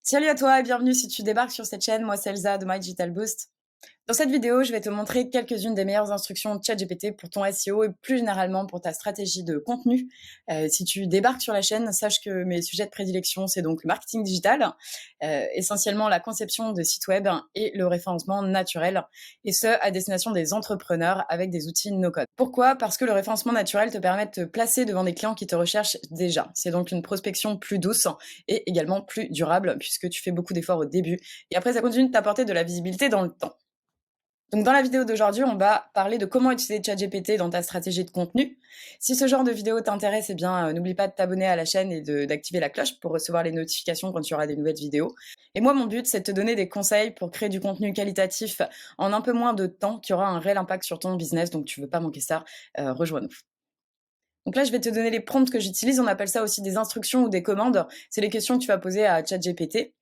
Salut à toi et bienvenue si tu débarques sur cette chaîne, moi c'est Elsa de My Digital Boost. Dans cette vidéo, je vais te montrer quelques-unes des meilleures instructions de ChatGPT pour ton SEO et plus généralement pour ta stratégie de contenu. Si tu débarques sur la chaîne, sache que mes sujets de prédilection, c'est donc le marketing digital, essentiellement la conception de sites web et le référencement naturel, et ce, à destination des entrepreneurs avec des outils no-code. Pourquoi? Parce que le référencement naturel te permet de te placer devant des clients qui te recherchent déjà. C'est donc une prospection plus douce et également plus durable puisque tu fais beaucoup d'efforts au début. Et après, ça continue de t'apporter de la visibilité dans le temps. Donc dans la vidéo d'aujourd'hui, on va parler de comment utiliser ChatGPT dans ta stratégie de contenu. Si ce genre de vidéo t'intéresse, eh bien, n'oublie pas de t'abonner à la chaîne et d'activer la cloche pour recevoir les notifications quand il y aura des nouvelles vidéos. Et moi, mon but, c'est de te donner des conseils pour créer du contenu qualitatif en un peu moins de temps qui aura un réel impact sur ton business. Donc tu veux pas manquer ça, rejoins-nous. Donc là, je vais te donner les prompts que j'utilise. On appelle ça aussi des instructions ou des commandes. C'est les questions que tu vas poser à ChatGPT.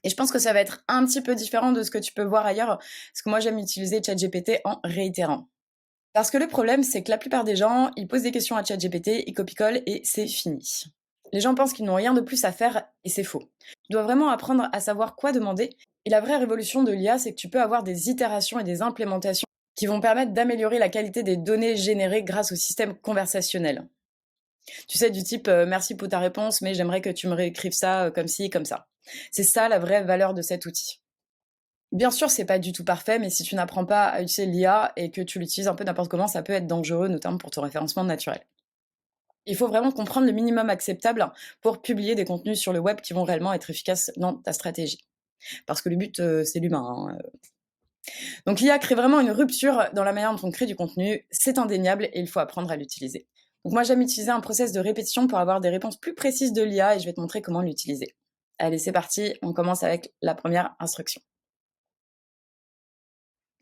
Et je pense que ça va être un petit peu différent de ce que tu peux voir ailleurs, parce que moi j'aime utiliser ChatGPT en réitérant. Parce que le problème, c'est que la plupart des gens, ils posent des questions à ChatGPT, ils copie-collent et c'est fini. Les gens pensent qu'ils n'ont rien de plus à faire et c'est faux. Tu dois vraiment apprendre à savoir quoi demander. Et la vraie révolution de l'IA, c'est que tu peux avoir des itérations et des implémentations qui vont permettre d'améliorer la qualité des données générées grâce au système conversationnel. Tu sais, du type merci pour ta réponse, mais j'aimerais que tu me réécrives ça comme ci, comme ça. C'est ça la vraie valeur de cet outil. Bien sûr, c'est pas du tout parfait, mais si tu n'apprends pas à utiliser l'IA et que tu l'utilises un peu n'importe comment, ça peut être dangereux, notamment pour ton référencement naturel. Il faut vraiment comprendre le minimum acceptable pour publier des contenus sur le web qui vont réellement être efficaces dans ta stratégie. Parce que le but, c'est l'humain, hein. Donc l'IA crée vraiment une rupture dans la manière dont on crée du contenu, c'est indéniable et il faut apprendre à l'utiliser. Donc moi, j'aime utiliser un process de répétition pour avoir des réponses plus précises de l'IA et je vais te montrer comment l'utiliser. Allez, c'est parti, on commence avec la première instruction.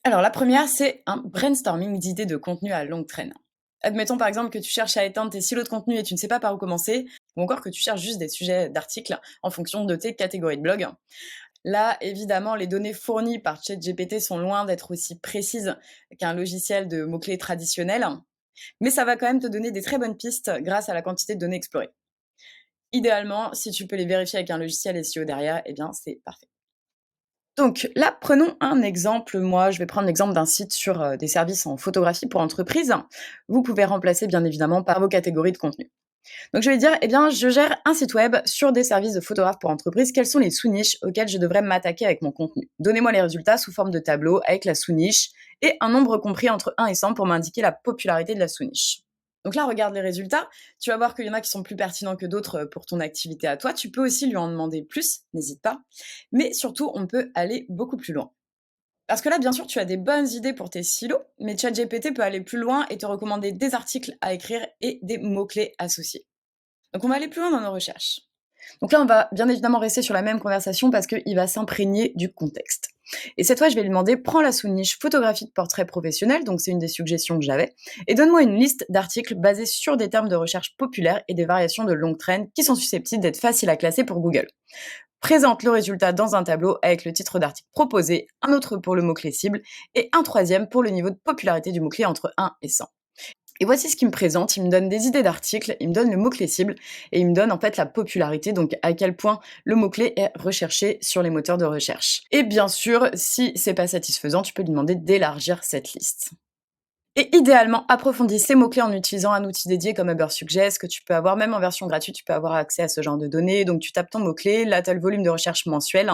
Alors la première, c'est un brainstorming d'idées de contenu à longue traîne. Admettons par exemple que tu cherches à éteindre tes silos de contenu et tu ne sais pas par où commencer, ou encore que tu cherches juste des sujets d'articles en fonction de tes catégories de blog. Là, évidemment, les données fournies par ChatGPT sont loin d'être aussi précises qu'un logiciel de mots-clés traditionnel, mais ça va quand même te donner des très bonnes pistes grâce à la quantité de données explorées. Idéalement, si tu peux les vérifier avec un logiciel SEO derrière, eh bien c'est parfait. Donc là, prenons un exemple. Moi, je vais prendre l'exemple d'un site sur des services en photographie pour entreprises. Vous pouvez remplacer bien évidemment par vos catégories de contenu. Donc je vais dire, eh bien, je gère un site web sur des services de photographe pour entreprises. Quelles sont les sous-niches auxquelles je devrais m'attaquer avec mon contenu? Donnez-moi les résultats sous forme de tableau avec la sous-niche et un nombre compris entre 1 et 100 pour m'indiquer la popularité de la sous-niche. Donc là, regarde les résultats. Tu vas voir qu'il y en a qui sont plus pertinents que d'autres pour ton activité à toi. Tu peux aussi lui en demander plus, n'hésite pas. Mais surtout, on peut aller beaucoup plus loin. Parce que là, bien sûr, tu as des bonnes idées pour tes silos, mais ChatGPT peut aller plus loin et te recommander des articles à écrire et des mots-clés associés. Donc on va aller plus loin dans nos recherches. Donc là, on va bien évidemment rester sur la même conversation parce qu'il va s'imprégner du contexte. Et cette fois, je vais lui demander, prends la sous-niche photographie de portrait professionnel, donc c'est une des suggestions que j'avais, et donne-moi une liste d'articles basés sur des termes de recherche populaires et des variations de longue traîne qui sont susceptibles d'être faciles à classer pour Google. Présente le résultat dans un tableau avec le titre d'article proposé, un autre pour le mot-clé cible et un troisième pour le niveau de popularité du mot-clé entre 1 et 100. Et voici ce qu'il me présente, il me donne des idées d'articles, il me donne le mot-clé cible et il me donne en fait la popularité, donc à quel point le mot-clé est recherché sur les moteurs de recherche. Et bien sûr, si c'est pas satisfaisant, tu peux lui demander d'élargir cette liste. Et idéalement, approfondis ces mots-clés en utilisant un outil dédié comme Ubersuggest que tu peux avoir même en version gratuite, tu peux avoir accès à ce genre de données. Donc tu tapes ton mot-clé, là tu as le volume de recherche mensuel.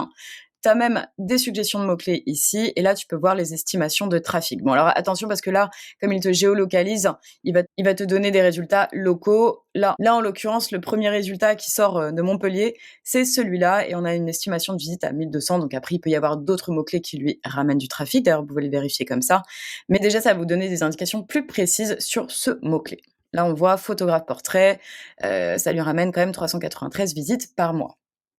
Tu as même des suggestions de mots-clés ici, et là tu peux voir les estimations de trafic. Bon alors attention parce que là, comme il te géolocalise, il va te donner des résultats locaux. Là en l'occurrence, le premier résultat qui sort de Montpellier, c'est celui-là, et on a une estimation de visite à 1200, donc après il peut y avoir d'autres mots-clés qui lui ramènent du trafic, d'ailleurs vous pouvez les vérifier comme ça. Mais déjà, ça va vous donner des indications plus précises sur ce mot-clé. Là, on voit photographe portrait, ça lui ramène quand même 393 visites par mois.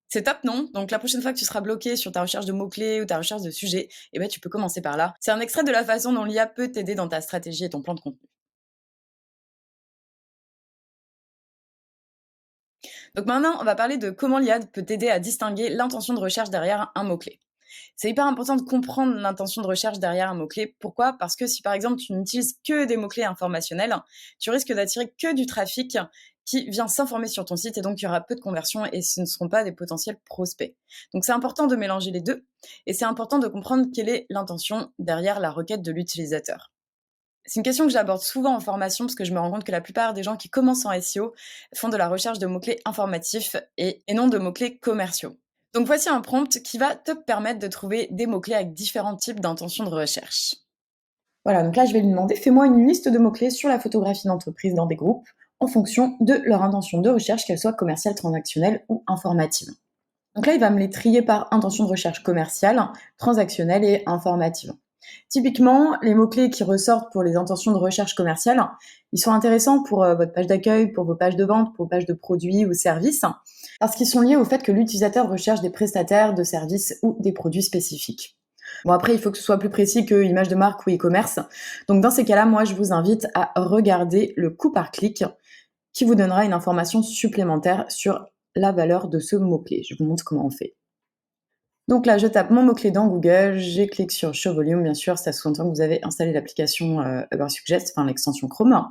C'est top, non? Donc la prochaine fois que tu seras bloqué sur ta recherche de mots-clés ou ta recherche de sujets, eh ben, tu peux commencer par là. C'est un extrait de la façon dont l'IA peut t'aider dans ta stratégie et ton plan de contenu. Donc maintenant, on va parler de comment l'IA peut t'aider à distinguer l'intention de recherche derrière un mot-clé. C'est hyper important de comprendre l'intention de recherche derrière un mot-clé. Pourquoi? Parce que si par exemple tu n'utilises que des mots-clés informationnels, tu risques d'attirer que du trafic qui vient s'informer sur ton site et donc il y aura peu de conversions et ce ne seront pas des potentiels prospects. Donc c'est important de mélanger les deux et c'est important de comprendre quelle est l'intention derrière la requête de l'utilisateur. C'est une question que j'aborde souvent en formation parce que je me rends compte que la plupart des gens qui commencent en SEO font de la recherche de mots-clés informatifs et non de mots-clés commerciaux. Donc voici un prompt qui va te permettre de trouver des mots-clés avec différents types d'intentions de recherche. Voilà, donc là, je vais lui demander, fais-moi une liste de mots-clés sur la photographie d'entreprise dans des groupes en fonction de leur intention de recherche, qu'elle soit commerciale, transactionnelle ou informative. Donc là, il va me les trier par intention de recherche commerciale, transactionnelle et informative. Typiquement, les mots-clés qui ressortent pour les intentions de recherche commerciale, ils sont intéressants pour votre page d'accueil, pour vos pages de vente, pour vos pages de produits ou services, parce qu'ils sont liés au fait que l'utilisateur recherche des prestataires de services ou des produits spécifiques. Bon, après, il faut que ce soit plus précis que image de marque ou e-commerce. Donc, dans ces cas-là, moi, je vous invite à regarder le coût par clic qui vous donnera une information supplémentaire sur la valeur de ce mot-clé. Je vous montre comment on fait. Donc là, je tape mon mot-clé dans Google, je clique sur Show Volume, bien sûr, ça sous-entend que vous avez installé l'application Ubersuggest, enfin l'extension Chrome.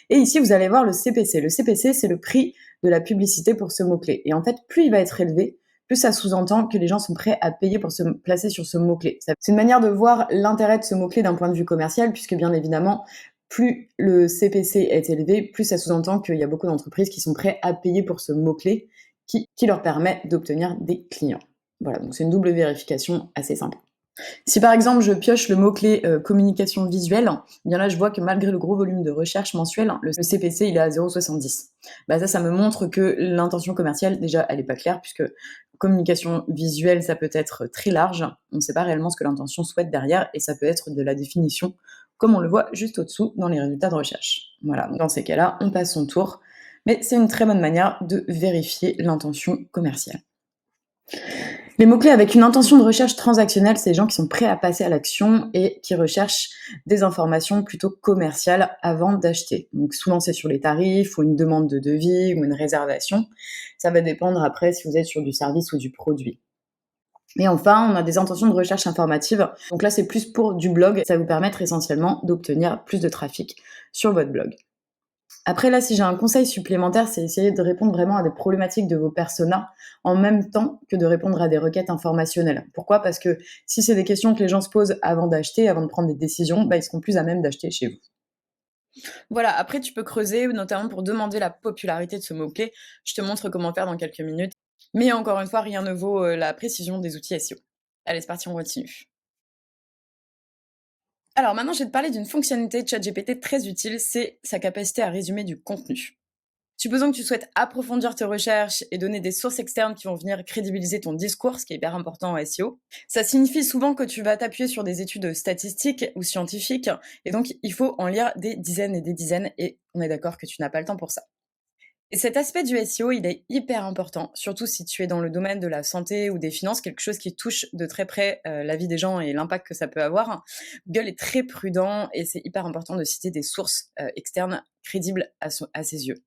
Et ici, vous allez voir le CPC. Le CPC, c'est le prix de la publicité pour ce mot-clé. Et en fait, plus il va être élevé, plus ça sous-entend que les gens sont prêts à payer pour se placer sur ce mot-clé. C'est une manière de voir l'intérêt de ce mot-clé d'un point de vue commercial, puisque bien évidemment, plus le CPC est élevé, plus ça sous-entend qu'il y a beaucoup d'entreprises qui sont prêtes à payer pour ce mot-clé qui leur permet d'obtenir des clients. Voilà, donc c'est une double vérification assez simple. Si par exemple je pioche le mot-clé communication visuelle, eh bien là je vois que malgré le gros volume de recherche mensuel, le CPC il est à 0,70. Bah ça me montre que l'intention commerciale, déjà, elle n'est pas claire, puisque communication visuelle, ça peut être très large, on ne sait pas réellement ce que l'intention souhaite derrière, et ça peut être de la définition, comme on le voit juste au-dessous dans les résultats de recherche. Voilà, donc dans ces cas-là, on passe son tour, mais c'est une très bonne manière de vérifier l'intention commerciale. Les mots-clés avec une intention de recherche transactionnelle, c'est les gens qui sont prêts à passer à l'action et qui recherchent des informations plutôt commerciales avant d'acheter. Donc souvent c'est sur les tarifs ou une demande de devis ou une réservation. Ça va dépendre après si vous êtes sur du service ou du produit. Et enfin, on a des intentions de recherche informative. Donc là, c'est plus pour du blog. Ça va vous permettre essentiellement d'obtenir plus de trafic sur votre blog. Après là, si j'ai un conseil supplémentaire, c'est essayer de répondre vraiment à des problématiques de vos personas en même temps que de répondre à des requêtes informationnelles. Pourquoi? Parce que si c'est des questions que les gens se posent avant d'acheter, avant de prendre des décisions, bah, ils seront plus à même d'acheter chez vous. Voilà, après tu peux creuser, notamment pour demander la popularité de ce mot-clé. Je te montre comment faire dans quelques minutes. Mais encore une fois, rien ne vaut la précision des outils SEO. Allez, c'est parti, on continue. Alors maintenant, je vais te parler d'une fonctionnalité de ChatGPT très utile, c'est sa capacité à résumer du contenu. Supposons que tu souhaites approfondir tes recherches et donner des sources externes qui vont venir crédibiliser ton discours, ce qui est hyper important en SEO. Ça signifie souvent que tu vas t'appuyer sur des études statistiques ou scientifiques, et donc il faut en lire des dizaines et des dizaines, et on est d'accord que tu n'as pas le temps pour ça. Et cet aspect du SEO, il est hyper important, surtout si tu es dans le domaine de la santé ou des finances, quelque chose qui touche de très près la vie des gens et l'impact que ça peut avoir. Google est très prudent et c'est hyper important de citer des sources externes crédibles à ses yeux.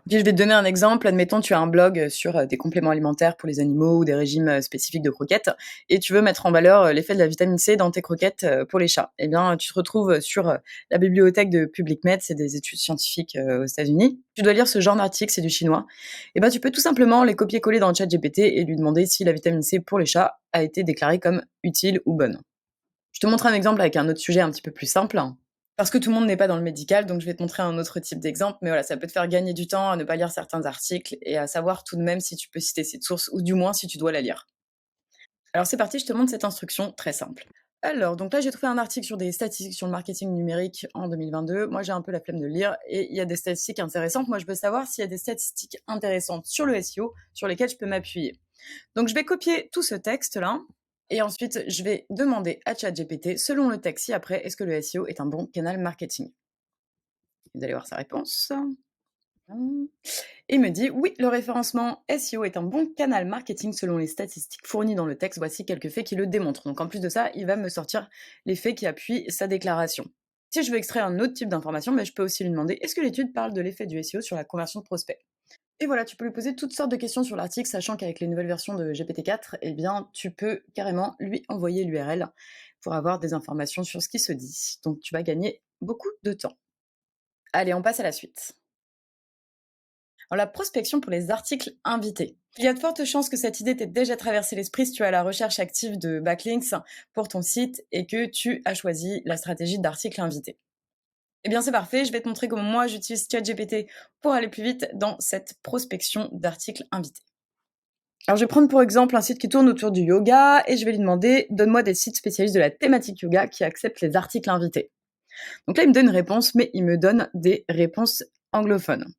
Puis je vais te donner un exemple. Admettons, tu as un blog sur des compléments alimentaires pour les animaux ou des régimes spécifiques de croquettes et tu veux mettre en valeur l'effet de la vitamine C dans tes croquettes pour les chats. Eh bien, tu te retrouves sur la bibliothèque de PublicMed, c'est des études scientifiques aux États-Unis. Tu dois lire ce genre d'article, c'est du chinois. Et ben, tu peux tout simplement les copier-coller dans le chat GPT et lui demander si la vitamine C pour les chats a été déclarée comme utile ou bonne. Je te montre un exemple avec un autre sujet un petit peu plus simple. Parce que tout le monde n'est pas dans le médical, donc je vais te montrer un autre type d'exemple, mais voilà, ça peut te faire gagner du temps à ne pas lire certains articles et à savoir tout de même si tu peux citer cette source ou du moins si tu dois la lire. Alors c'est parti, je te montre cette instruction très simple. Alors, donc là, j'ai trouvé un article sur des statistiques sur le marketing numérique en 2022. Moi, j'ai un peu la flemme de le lire et il y a des statistiques intéressantes. Moi, je veux savoir s'il y a des statistiques intéressantes sur le SEO sur lesquelles je peux m'appuyer. Donc, je vais copier tout ce texte-là et ensuite, je vais demander à ChatGPT, selon le texte ci-après, est-ce que le SEO est un bon canal marketing? Vous allez voir sa réponse. Et il me dit oui, le référencement SEO est un bon canal marketing selon les statistiques fournies dans le texte. Voici quelques faits qui le démontrent. Donc en plus de ça, il va me sortir les faits qui appuient sa déclaration. Si je veux extraire un autre type d'information, je peux aussi lui demander est-ce que l'étude parle de l'effet du SEO sur la conversion de prospects. Et voilà, tu peux lui poser toutes sortes de questions sur l'article, sachant qu'avec les nouvelles versions de GPT-4, eh bien, tu peux carrément lui envoyer l'URL pour avoir des informations sur ce qui se dit. Donc tu vas gagner beaucoup de temps. Allez, on passe à la suite. Alors, la prospection pour les articles invités. Il y a de fortes chances que cette idée t'ait déjà traversé l'esprit si tu as la recherche active de backlinks pour ton site et que tu as choisi la stratégie d'articles invités. Eh bien, c'est parfait, je vais te montrer comment moi j'utilise ChatGPT pour aller plus vite dans cette prospection d'articles invités. Alors, je vais prendre pour exemple un site qui tourne autour du yoga et je vais lui demander: donne-moi des sites spécialistes de la thématique yoga qui acceptent les articles invités. Donc là, il me donne une réponse, mais il me donne des réponses anglophones.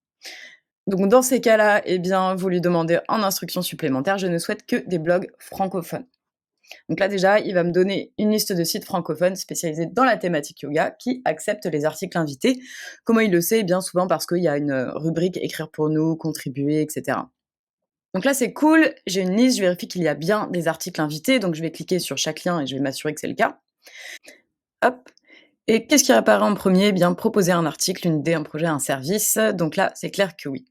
Donc dans ces cas-là, eh bien, vous lui demandez en instruction supplémentaire: je ne souhaite que des blogs francophones. Donc là, déjà, il va me donner une liste de sites francophones spécialisés dans la thématique yoga qui acceptent les articles invités. Comment il le sait? Eh bien souvent parce qu'il y a une rubrique écrire pour nous, contribuer, etc. Donc là, c'est cool, j'ai une liste, je vérifie qu'il y a bien des articles invités, donc je vais cliquer sur chaque lien et je vais m'assurer que c'est le cas. Hop. Et qu'est-ce qui apparaît en premier? Eh bien, proposer un article, une idée, un projet, un service. Donc là, c'est clair que oui.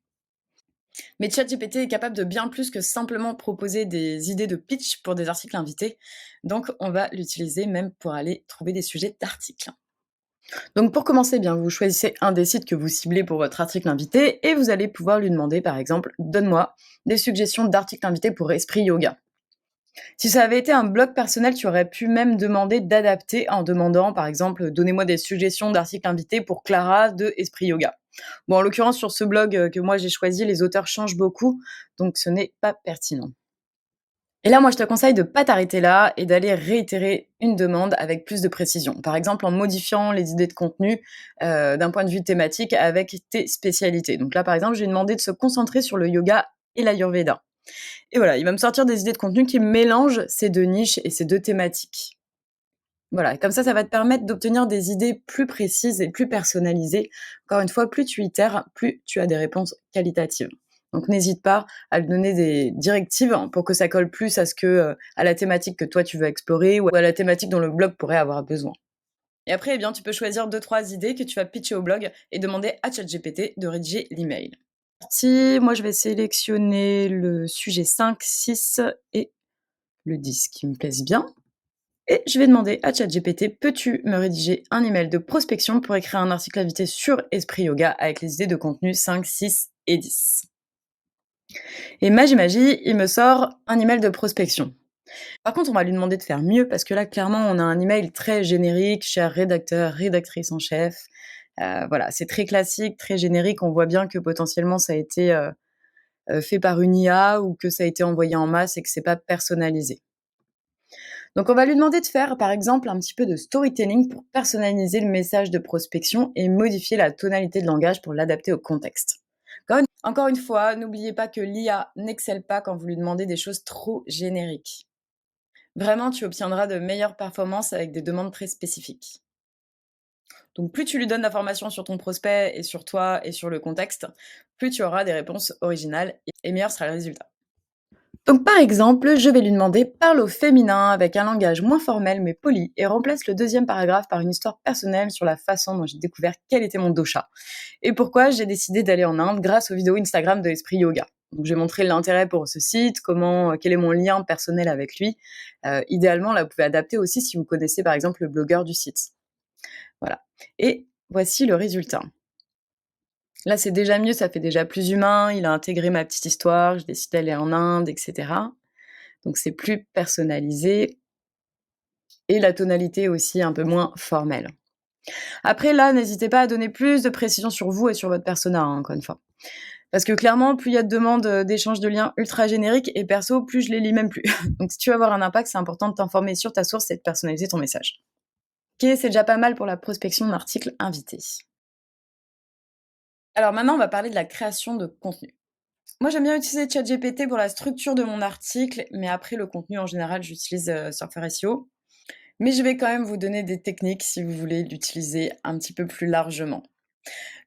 Mais ChatGPT est capable de bien plus que simplement proposer des idées de pitch pour des articles invités. Donc, on va l'utiliser même pour aller trouver des sujets d'articles. Donc, pour commencer, eh bien, vous choisissez un des sites que vous ciblez pour votre article invité et vous allez pouvoir lui demander, par exemple: donne-moi des suggestions d'articles invités pour Esprit Yoga. Si ça avait été un blog personnel, tu aurais pu même demander d'adapter en demandant, par exemple: donnez-moi des suggestions d'articles invités pour Clara de Esprit Yoga. Bon, en l'occurrence, sur ce blog que moi j'ai choisi, les auteurs changent beaucoup, donc ce n'est pas pertinent. Et là, moi, je te conseille de pas t'arrêter là et d'aller réitérer une demande avec plus de précision. Par exemple, en modifiant les idées de contenu d'un point de vue thématique avec tes spécialités. Donc là, par exemple, je lui ai demandé de se concentrer sur le yoga et l'ayurveda. Et voilà, il va me sortir des idées de contenu qui mélangent ces deux niches et ces deux thématiques. Voilà, comme ça va te permettre d'obtenir des idées plus précises et plus personnalisées. Encore une fois, plus tu itères, plus tu as des réponses qualitatives. Donc n'hésite pas à lui donner des directives pour que ça colle plus à à la thématique que toi tu veux explorer ou à la thématique dont le blog pourrait avoir besoin. Et après, eh bien, tu peux choisir 2-3 idées que tu vas pitcher au blog et demander à ChatGPT de rédiger l'email. Si moi je vais sélectionner le sujet 5, 6 et le 10 qui me plaisent bien. Et je vais demander à ChatGPT: peux-tu me rédiger un email de prospection pour écrire un article invité sur Esprit Yoga avec les idées de contenu 5, 6 et 10. Et magie, il me sort un email de prospection. Par contre, on va lui demander de faire mieux parce que là, clairement, on a un email très générique: cher rédacteur, rédactrice en chef. Voilà, c'est très classique, très générique. On voit bien que potentiellement ça a été fait par une IA ou que ça a été envoyé en masse et que c'est pas personnalisé. Donc on va lui demander de faire, par exemple, un petit peu de storytelling pour personnaliser le message de prospection et modifier la tonalité de langage pour l'adapter au contexte. Encore une fois, n'oubliez pas que l'IA n'excelle pas quand vous lui demandez des choses trop génériques. Vraiment, tu obtiendras de meilleures performances avec des demandes très spécifiques. Donc plus tu lui donnes d'informations sur ton prospect et sur toi et sur le contexte, plus tu auras des réponses originales et meilleur sera le résultat. Donc par exemple, je vais lui demander: parle au féminin avec un langage moins formel mais poli et remplace le deuxième paragraphe par une histoire personnelle sur la façon dont j'ai découvert quel était mon dosha et pourquoi j'ai décidé d'aller en Inde grâce aux vidéos Instagram de Esprit Yoga. Donc j'ai montré l'intérêt pour ce site, quel est mon lien personnel avec lui. Idéalement, là, vous pouvez adapter aussi si vous connaissez par exemple le blogueur du site. Voilà. Et voici le résultat. Là, c'est déjà mieux, ça fait déjà plus humain. Il a intégré ma petite histoire, je décide d'aller en Inde, etc. Donc c'est plus personnalisé et la tonalité aussi un peu moins formelle. Après là, n'hésitez pas à donner plus de précision sur vous et sur votre persona, hein, encore une fois. Parce que clairement, plus il y a de demandes d'échange de liens ultra génériques et perso, plus je les lis même plus. Donc si tu veux avoir un impact, c'est important de t'informer sur ta source et de personnaliser ton message. Ok, c'est déjà pas mal pour la prospection d'articles invités. Alors maintenant, on va parler de la création de contenu. Moi, j'aime bien utiliser ChatGPT pour la structure de mon article, mais après le contenu en général, j'utilise Surfer SEO. Mais je vais quand même vous donner des techniques si vous voulez l'utiliser un petit peu plus largement.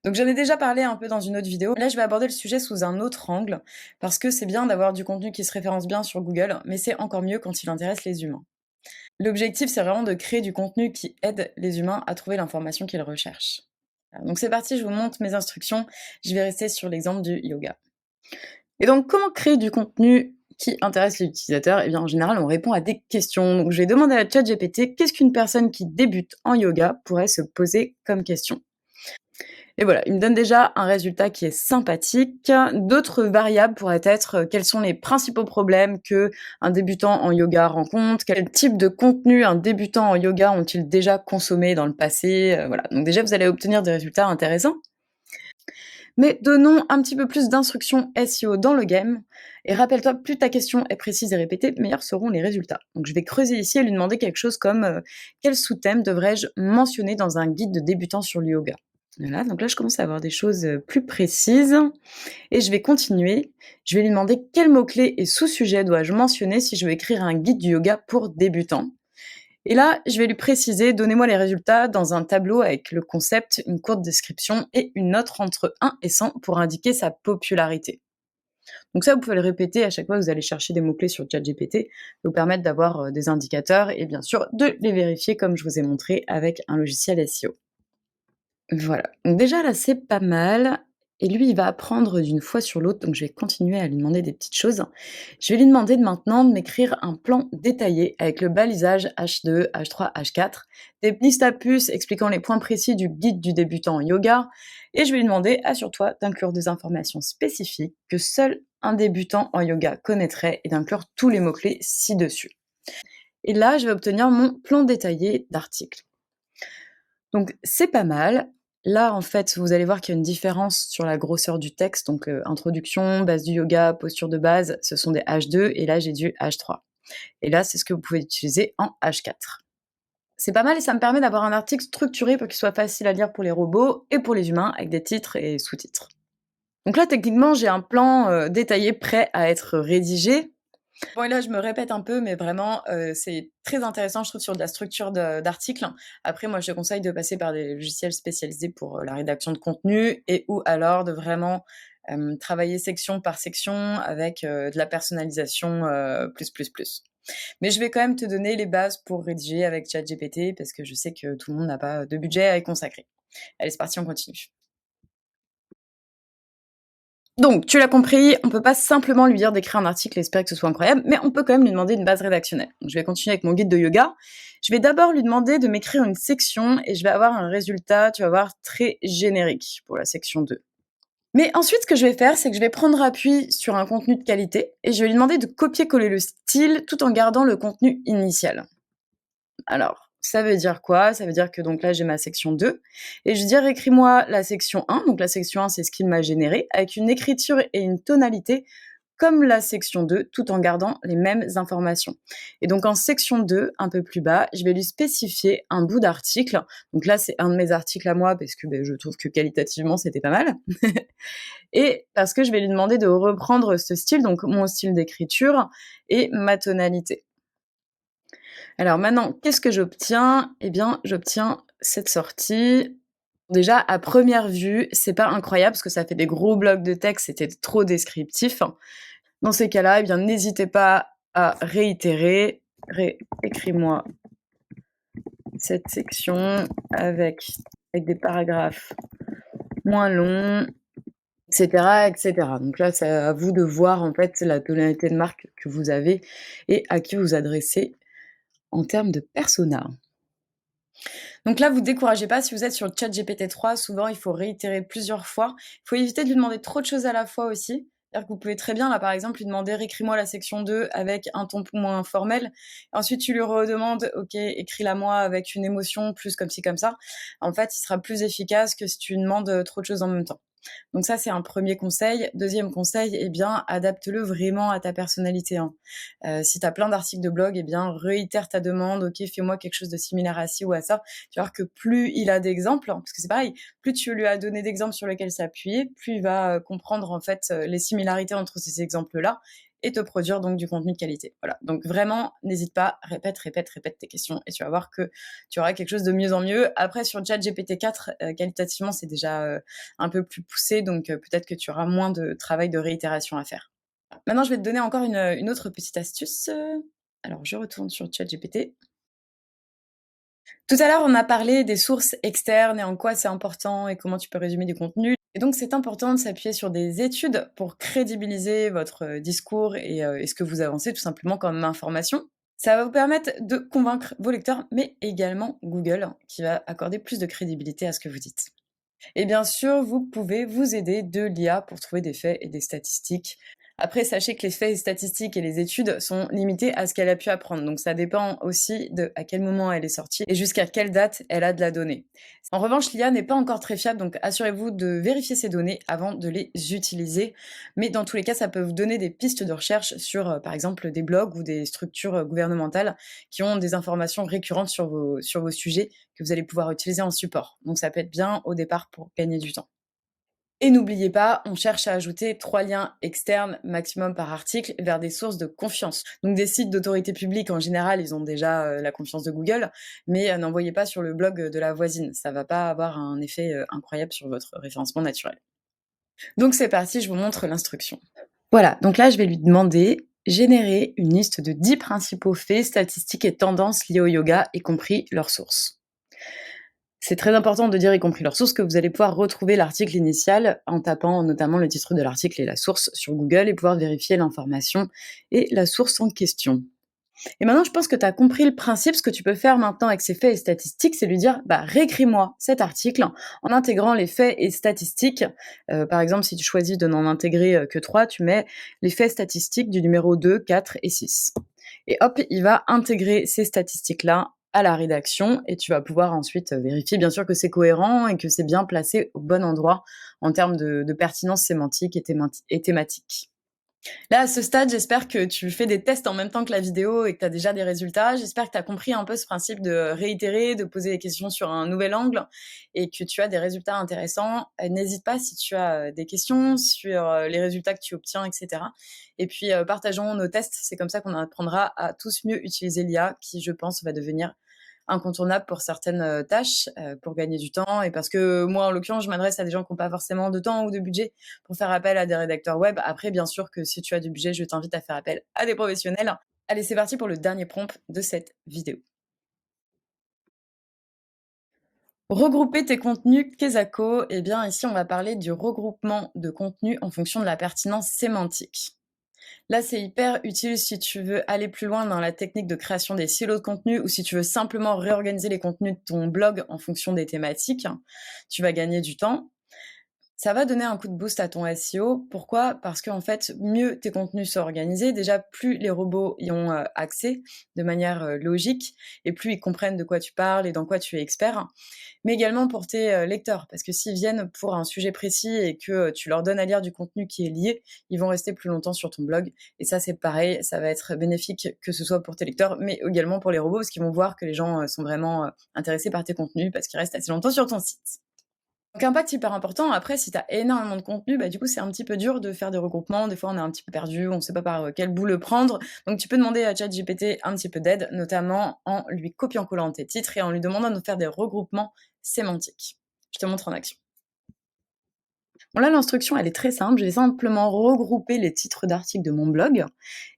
Donc j'en ai déjà parlé un peu dans une autre vidéo. Là, je vais aborder le sujet sous un autre angle, parce que c'est bien d'avoir du contenu qui se référence bien sur Google, mais c'est encore mieux quand il intéresse les humains. L'objectif, c'est vraiment de créer du contenu qui aide les humains à trouver l'information qu'ils recherchent. Donc c'est parti, je vous montre mes instructions. Je vais rester sur l'exemple du yoga. Et donc, comment créer du contenu qui intéresse l'utilisateur? Eh bien, en général, on répond à des questions. Donc, je vais demander à ChatGPT: qu'est-ce qu'une personne qui débute en yoga pourrait se poser comme question? Et voilà, il me donne déjà un résultat qui est sympathique. D'autres variables pourraient être quels sont les principaux problèmes que un débutant en yoga rencontre, quel type de contenu un débutant en yoga ont-ils déjà consommé dans le passé, voilà. Donc déjà, vous allez obtenir des résultats intéressants. Mais donnons un petit peu plus d'instructions SEO dans le game. Et rappelle-toi, plus ta question est précise et répétée, meilleurs seront les résultats. Donc je vais creuser ici et lui demander quelque chose comme quel sous-thème devrais-je mentionner dans un guide de débutants sur le yoga. Voilà, donc là je commence à avoir des choses plus précises et je vais continuer. Je vais lui demander quels mots-clés et sous-sujets dois-je mentionner si je veux écrire un guide du yoga pour débutants. Et là, je vais lui préciser, donnez-moi les résultats dans un tableau avec le concept, une courte description et une note entre 1 et 100 pour indiquer sa popularité. Donc ça, vous pouvez le répéter à chaque fois que vous allez chercher des mots-clés sur ChatGPT, vous permettre d'avoir des indicateurs et bien sûr de les vérifier comme je vous ai montré avec un logiciel SEO. Voilà, donc déjà là, c'est pas mal et lui, il va apprendre d'une fois sur l'autre, donc je vais continuer à lui demander des petites choses. Je vais lui demander de maintenant de m'écrire un plan détaillé avec le balisage H2, H3, H4, des listes à puces expliquant les points précis du guide du débutant en yoga et je vais lui demander, assure-toi d'inclure des informations spécifiques que seul un débutant en yoga connaîtrait et d'inclure tous les mots-clés ci-dessus. Et là, je vais obtenir mon plan détaillé d'article. Donc c'est pas mal. Là, en fait, vous allez voir qu'il y a une différence sur la grosseur du texte. Donc introduction, base du yoga, posture de base, ce sont des H2 et là j'ai du H3. Et là, c'est ce que vous pouvez utiliser en H4. C'est pas mal et ça me permet d'avoir un article structuré pour qu'il soit facile à lire pour les robots et pour les humains avec des titres et sous-titres. Donc là, techniquement, j'ai un plan détaillé prêt à être rédigé. Bon et là, je me répète un peu, mais vraiment, c'est très intéressant, je trouve, sur de la structure d'articles. Après, moi, je te conseille de passer par des logiciels spécialisés pour, la rédaction de contenu et ou alors de vraiment, travailler section par section avec, de la personnalisation, plus, plus, plus. Mais je vais quand même te donner les bases pour rédiger avec ChatGPT parce que je sais que tout le monde n'a pas de budget à y consacrer. Allez, c'est parti, on continue. Donc, tu l'as compris, on peut pas simplement lui dire d'écrire un article et espérer que ce soit incroyable, mais on peut quand même lui demander une base rédactionnelle. Donc, je vais continuer avec mon guide de yoga. Je vais d'abord lui demander de m'écrire une section et je vais avoir un résultat, tu vas voir, très générique pour la section 2. Mais ensuite, ce que je vais faire, c'est que je vais prendre appui sur un contenu de qualité et je vais lui demander de copier-coller le style tout en gardant le contenu initial. Alors, ça veut dire quoi? Ça veut dire que donc là, j'ai ma section 2 et je vais dire: «Écris-moi la section 1». Donc la section 1, c'est ce qu'il m'a généré, avec une écriture et une tonalité comme la section 2, tout en gardant les mêmes informations. Et donc en section 2, un peu plus bas, je vais lui spécifier un bout d'article. Donc là, c'est un de mes articles à moi parce que, je trouve que qualitativement, c'était pas mal et parce que je vais lui demander de reprendre ce style, donc mon style d'écriture et ma tonalité. Alors maintenant, qu'est-ce que j'obtiens? Eh bien, j'obtiens cette sortie. Déjà, à première vue, c'est pas incroyable parce que ça fait des gros blocs de texte, c'était trop descriptif. Dans ces cas-là, eh bien, n'hésitez pas à réitérer. Écris-moi cette section avec des paragraphes moins longs, etc., etc. Donc là, c'est à vous de voir en fait la tonalité de marque que vous avez et à qui vous adressez en termes de persona. Donc là, vous découragez pas si vous êtes sur le chat GPT-3, souvent il faut réitérer plusieurs fois. Il faut éviter de lui demander trop de choses à la fois aussi. C'est-à-dire que vous pouvez très bien, là par exemple, lui demander réécris-moi la section 2 avec un ton moins formel. Ensuite, tu lui redemandes, ok, écris-la moi avec une émotion plus comme ci, comme ça. En fait, il sera plus efficace que si tu demandes trop de choses en même temps. Donc ça, c'est un premier conseil. Deuxième conseil, eh bien, adapte-le vraiment à ta personnalité, hein. Si tu as plein d'articles de blog, eh bien, réitère ta demande. OK, fais-moi quelque chose de similaire à ci ou à ça. Tu vas voir que plus il a d'exemples, parce que c'est pareil, plus tu lui as donné d'exemples sur lesquels s'appuyer, plus il va comprendre en fait les similarités entre ces exemples-là et te produire donc du contenu de qualité. Voilà. Donc vraiment, n'hésite pas, répète, répète, répète tes questions et tu vas voir que tu auras quelque chose de mieux en mieux. Après, sur ChatGPT 4, qualitativement, c'est déjà un peu plus poussé, donc peut-être que tu auras moins de travail de réitération à faire. Maintenant, je vais te donner encore une autre petite astuce. Alors, je retourne sur ChatGPT. Tout à l'heure, on a parlé des sources externes et en quoi c'est important et comment tu peux résumer du contenu. Et donc, c'est important de s'appuyer sur des études pour crédibiliser votre discours et ce que vous avancez tout simplement comme information. Ça va vous permettre de convaincre vos lecteurs, mais également Google, qui va accorder plus de crédibilité à ce que vous dites. Et bien sûr, vous pouvez vous aider de l'IA pour trouver des faits et des statistiques. Après, sachez que les faits et statistiques et les études sont limités à ce qu'elle a pu apprendre. Donc ça dépend aussi de à quel moment elle est sortie et jusqu'à quelle date elle a de la donnée. En revanche, l'IA n'est pas encore très fiable, donc assurez-vous de vérifier ces données avant de les utiliser. Mais dans tous les cas, ça peut vous donner des pistes de recherche sur, par exemple, des blogs ou des structures gouvernementales qui ont des informations récurrentes sur vos sujets que vous allez pouvoir utiliser en support. Donc ça peut être bien au départ pour gagner du temps. Et n'oubliez pas, on cherche à ajouter 3 liens externes maximum par article vers des sources de confiance. Donc des sites d'autorité publique, en général, ils ont déjà la confiance de Google, mais n'envoyez pas sur le blog de la voisine. Ça va pas avoir un effet incroyable sur votre référencement naturel. Donc c'est parti, je vous montre l'instruction. Voilà, donc là, je vais lui demander générer une liste de 10 principaux faits, statistiques et tendances liées au yoga, y compris leurs sources. C'est très important de dire, y compris leurs sources, que vous allez pouvoir retrouver l'article initial en tapant notamment le titre de l'article et la source sur Google et pouvoir vérifier l'information et la source en question. Et maintenant, je pense que tu as compris le principe. Ce que tu peux faire maintenant avec ces faits et statistiques, c'est lui dire, bah, réécris-moi cet article en intégrant les faits et statistiques. Par exemple, si tu choisis de n'en intégrer que 3, tu mets les faits statistiques du numéro 2, 4 et 6. Et hop, il va intégrer ces statistiques-là à la rédaction et tu vas pouvoir ensuite vérifier bien sûr que c'est cohérent et que c'est bien placé au bon endroit en termes de pertinence sémantique et thématique. Là, à ce stade, j'espère que tu fais des tests en même temps que la vidéo et que tu as déjà des résultats. J'espère que tu as compris un peu ce principe de réitérer, de poser des questions sur un nouvel angle et que tu as des résultats intéressants. N'hésite pas si tu as des questions sur les résultats que tu obtiens, etc. Et puis, partageons nos tests. C'est comme ça qu'on apprendra à tous mieux utiliser l'IA qui, je pense, va devenir incontournable pour certaines tâches, pour gagner du temps et parce que moi, en l'occurrence, je m'adresse à des gens qui n'ont pas forcément de temps ou de budget pour faire appel à des rédacteurs web. Après, bien sûr que si tu as du budget, je t'invite à faire appel à des professionnels. Allez, c'est parti pour le dernier prompt de cette vidéo. Regrouper tes contenus Kesako, eh bien ici on va parler du regroupement de contenus en fonction de la pertinence sémantique. Là, c'est hyper utile si tu veux aller plus loin dans la technique de création des silos de contenu ou si tu veux simplement réorganiser les contenus de ton blog en fonction des thématiques. Tu vas gagner du temps. Ça va donner un coup de boost à ton SEO. Pourquoi? Parce qu'en fait, mieux tes contenus sont organisés, déjà plus les robots y ont accès de manière logique et plus ils comprennent de quoi tu parles et dans quoi tu es expert. Mais également pour tes lecteurs, parce que s'ils viennent pour un sujet précis et que tu leur donnes à lire du contenu qui est lié, ils vont rester plus longtemps sur ton blog. Et ça, c'est pareil, ça va être bénéfique que ce soit pour tes lecteurs, mais également pour les robots, parce qu'ils vont voir que les gens sont vraiment intéressés par tes contenus, parce qu'ils restent assez longtemps sur ton site. Donc impact hyper important. Après, si tu as énormément de contenu, bah, du coup, c'est un petit peu dur de faire des regroupements. Des fois, on est un petit peu perdu, on ne sait pas par quel bout le prendre. Donc tu peux demander à ChatGPT un petit peu d'aide, notamment en lui copiant-collant tes titres et en lui demandant de faire des regroupements sémantiques. Je te montre en action. Bon là, l'instruction, elle est très simple. Je vais simplement regrouper les titres d'articles de mon blog.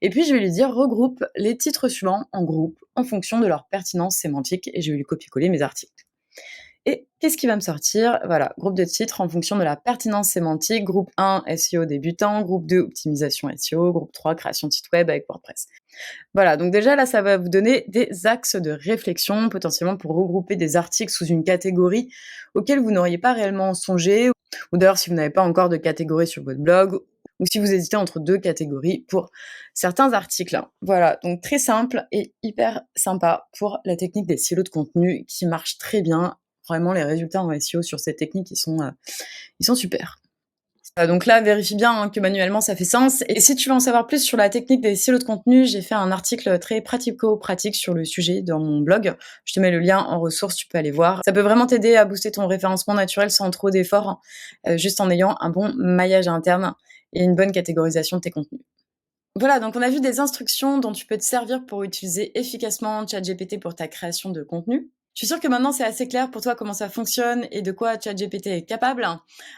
Et puis, je vais lui dire regroupe les titres suivants en groupe en fonction de leur pertinence sémantique. Et je vais lui copier-coller mes articles. Et qu'est-ce qui va me sortir? Voilà, groupe de titres en fonction de la pertinence sémantique. Groupe 1, SEO débutant. Groupe 2, optimisation SEO. Groupe 3, création de site web avec WordPress. Voilà, donc déjà là, ça va vous donner des axes de réflexion, potentiellement pour regrouper des articles sous une catégorie auxquelles vous n'auriez pas réellement songé. Ou d'ailleurs, si vous n'avez pas encore de catégorie sur votre blog, ou si vous hésitez entre deux catégories pour certains articles. Voilà, donc très simple et hyper sympa pour la technique des silos de contenu qui marche très bien. Vraiment, les résultats en SEO sur cette technique, ils sont super. Donc là, vérifie bien hein, que manuellement ça fait sens. Et si tu veux en savoir plus sur la technique des silos de contenu, j'ai fait un article très pratico-pratique sur le sujet dans mon blog. Je te mets le lien en ressources, tu peux aller voir. Ça peut vraiment t'aider à booster ton référencement naturel sans trop d'efforts, juste en ayant un bon maillage interne et une bonne catégorisation de tes contenus. Voilà, donc on a vu des instructions dont tu peux te servir pour utiliser efficacement ChatGPT pour ta création de contenu. Je suis sûre que maintenant c'est assez clair pour toi comment ça fonctionne et de quoi ChatGPT est capable.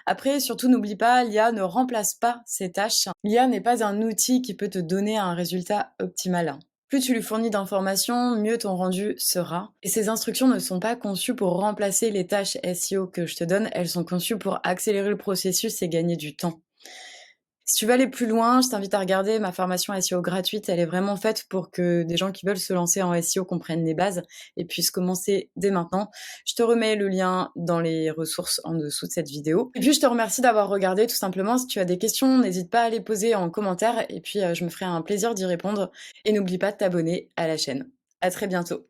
Après, surtout n'oublie pas, l'IA ne remplace pas ces tâches. L'IA n'est pas un outil qui peut te donner un résultat optimal. Plus tu lui fournis d'informations, mieux ton rendu sera. Et ces instructions ne sont pas conçues pour remplacer les tâches SEO que je te donne, elles sont conçues pour accélérer le processus et gagner du temps. Si tu veux aller plus loin, je t'invite à regarder ma formation SEO gratuite. Elle est vraiment faite pour que des gens qui veulent se lancer en SEO comprennent les bases et puissent commencer dès maintenant. Je te remets le lien dans les ressources en dessous de cette vidéo. Et puis, je te remercie d'avoir regardé tout simplement. Si tu as des questions, n'hésite pas à les poser en commentaire et puis je me ferai un plaisir d'y répondre. Et n'oublie pas de t'abonner à la chaîne. À très bientôt.